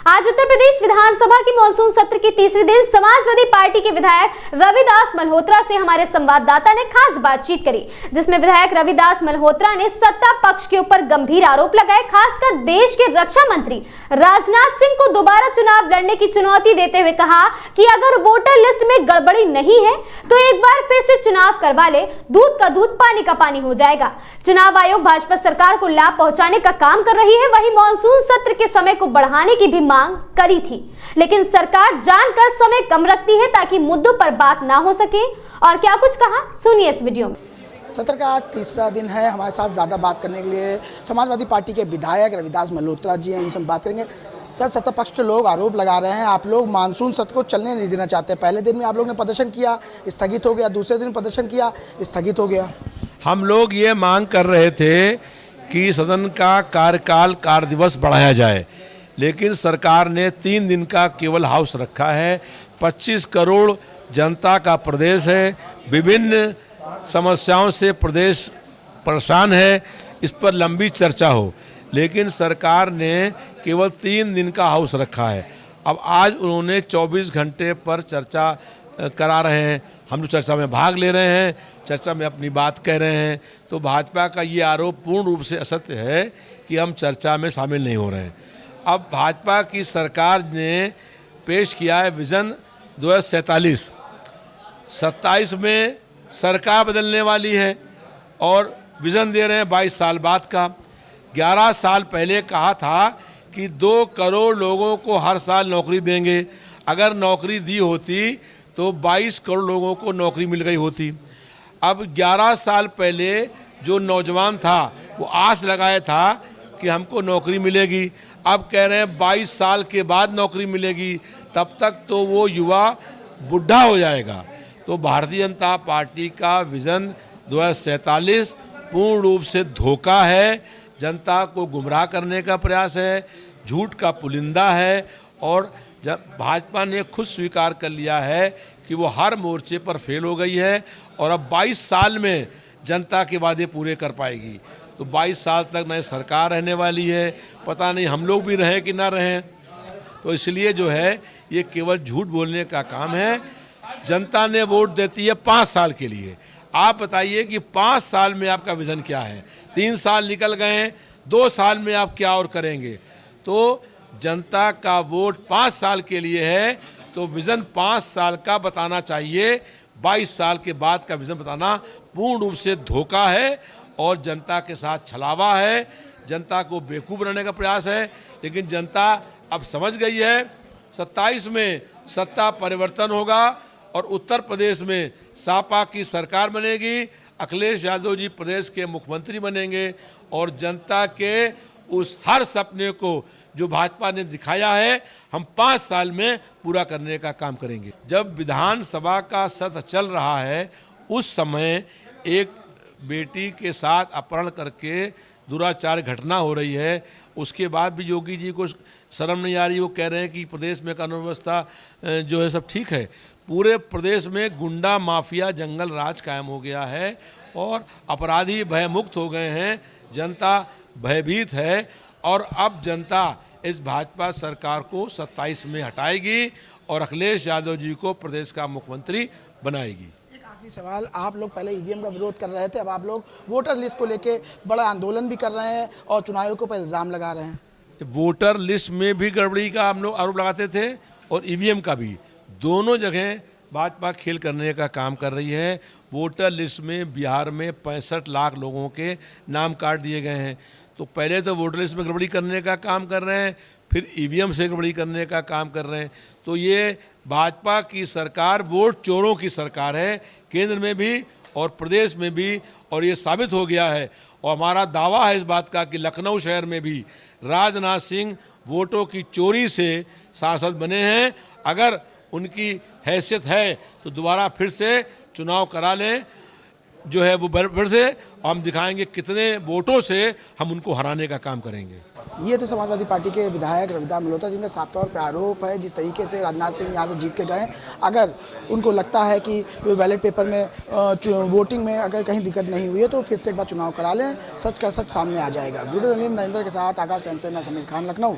आज उत्तर प्रदेश विधानसभा की मानसून सत्र के तीसरे दिन समाजवादी पार्टी के विधायक रविदास मल्होत्रा से हमारे संवाददाता ने खास बातचीत करी, जिसमें विधायक रविदास मल्होत्रा ने सत्ता पक्ष के ऊपर गंभीर आरोप लगाए। खासकर देश के रक्षा मंत्री राजनाथ सिंह को दोबारा चुनाव लड़ने की चुनौती देते हुए कहा कि अगर वोटर लिस्ट में गड़बड़ी नहीं है तो एक बार फिर से चुनाव करवा ले, दूध का दूध पानी का पानी हो जाएगा। चुनाव आयोग भाजपा सरकार को लाभ पहुंचाने का काम कर रही है, वहीं मानसून सत्र के समय को बढ़ाने की भी मांग करी थी, लेकिन सरकार जानकर समय कम रखती है ताकि मुद्दों पर बात ना हो सके। और क्या कुछ कहा, सुनिए इस वीडियो में। सत्र का आज तीसरा दिन है। हमारे साथ ज़्यादा बात करने के लिए समाजवादी पार्टी के विधायक रविदास मल्होत्रा जी हैं, उनसे हम बात करेंगे। सर, सत्ता पक्ष के लोग आरोप लगा रहे हैं आप लोग मानसून सत्र को चलने नहीं देना चाहते। पहले दिन में आप लोग ने प्रदर्शन किया, स्थगित हो गया, दूसरे दिन प्रदर्शन किया, स्थगित हो गया। हम लोग ये मांग कर रहे थे कि सदन का कार्यकाल कार्य दिवस बढ़ाया जाए, लेकिन सरकार ने 3 दिन का केवल हाउस रखा है। 25 करोड़ जनता का प्रदेश है, विभिन्न समस्याओं से प्रदेश परेशान है, इस पर लंबी चर्चा हो, लेकिन सरकार ने केवल 3 दिन का हाउस रखा है। अब आज उन्होंने 24 घंटे पर चर्चा करा रहे हैं। हम लोग चर्चा में भाग ले रहे हैं, चर्चा में अपनी बात कह रहे हैं, तो भाजपा का ये आरोप पूर्ण रूप से असत्य है कि हम चर्चा में शामिल नहीं हो रहे हैं। अब भाजपा की सरकार ने पेश किया है विज़न 2047। 27 में सरकार बदलने वाली है और विज़न दे रहे हैं 22 साल बाद का। 11 साल पहले कहा था कि 2 करोड़ लोगों को हर साल नौकरी देंगे। अगर नौकरी दी होती तो 22 करोड़ लोगों को नौकरी मिल गई होती। अब 11 साल पहले जो नौजवान था वो आस लगाया था कि हमको नौकरी मिलेगी, अब कह रहे हैं 22 साल के बाद नौकरी मिलेगी, तब तक तो वो युवा बुढ़ा हो जाएगा। तो भारतीय जनता पार्टी का विज़न 2047 पूर्ण रूप से धोखा है, जनता को गुमराह करने का प्रयास है, झूठ का पुलिंदा है। और जब भाजपा ने खुद स्वीकार कर लिया है कि वो हर मोर्चे पर फेल हो गई है और अब 22 साल में जनता के वादे पूरे कर पाएगी। तो 22 साल तक नई सरकार रहने वाली है, पता नहीं हम लोग भी रहें कि ना रहें। तो इसलिए जो है ये केवल झूठ बोलने का काम है। जनता ने वोट देती है 5 साल के लिए। आप बताइए कि 5 साल में आपका विज़न क्या है? 3 साल निकल गए हैं, 2 साल में आप क्या और करेंगे? तो जनता का वोट 5 साल के लिए है, तो विज़न 5 साल का बताना चाहिए। 22 साल के बाद का विज़न बताना पूर्ण रूप से धोखा है और जनता के साथ छलावा है, जनता को बेवकूफ़ बनाने का प्रयास है। लेकिन जनता अब समझ गई है 27 में सत्ता परिवर्तन होगा और उत्तर प्रदेश में सपा की सरकार बनेगी, अखिलेश यादव जी प्रदेश के मुख्यमंत्री बनेंगे और जनता के उस हर सपने को जो भाजपा ने दिखाया है हम 5 साल में पूरा करने का काम करेंगे। जब विधानसभा का सत्र चल रहा है उस समय एक बेटी के साथ अपहरण करके दुराचार घटना हो रही है, उसके बाद भी योगी जी को शर्म नहीं आ रही। वो कह रहे हैं कि प्रदेश में कानून व्यवस्था जो है सब ठीक है। पूरे प्रदेश में गुंडा माफिया जंगल राज कायम हो गया है और अपराधी भयमुक्त हो गए हैं, जनता भयभीत है और अब जनता इस भाजपा सरकार को 27 में हटाएगी और अखिलेश यादव जी को प्रदेश का मुख्यमंत्री बनाएगी। एक आखिरी सवाल, आप लोग पहले ईवीएम का विरोध कर रहे थे, अब आप लोग वोटर लिस्ट को लेके बड़ा आंदोलन भी कर रहे हैं और चुनाव आयोग पर इल्ज़ाम लगा रहे हैं। वोटर लिस्ट में भी गड़बड़ी का हम लोग आरोप लगाते थे और ईवीएम का भी। दोनों जगह भाजपा खेल करने का काम कर रही है। वोटर लिस्ट में बिहार में 65 लाख लोगों के नाम काट दिए गए हैं। तो पहले तो वोटर लिस्ट में गड़बड़ी करने का काम कर रहे हैं, फिर ईवीएम से गड़बड़ी करने का काम कर रहे हैं। तो ये भाजपा की सरकार वोट चोरों की सरकार है, केंद्र में भी और प्रदेश में भी, और ये साबित हो गया है। और हमारा दावा है इस बात का कि लखनऊ शहर में भी राजनाथ सिंह वोटों की चोरी से सांसद बने हैं। अगर उनकी हैसियत है तो दोबारा फिर से चुनाव करा लें जो है वो फिर से, हम दिखाएंगे कितने वोटों से हम उनको हराने का काम करेंगे। ये तो समाजवादी पार्टी के विधायक रविदास मल्होत्रा जिनका साफ तौर पर आरोप है जिस तरीके से राजनाथ सिंह यहाँ से जीत के गए, अगर उनको लगता है कि बैलेट पेपर में वोटिंग में अगर कहीं दिक्कत नहीं हुई है तो फिर से एक बार चुनाव करा लें, सच का सच सामने आ जाएगा। वीडियो जर्नलिस्ट नरेंद्र के साथ आकाश, मैं समीर खान, लखनऊ।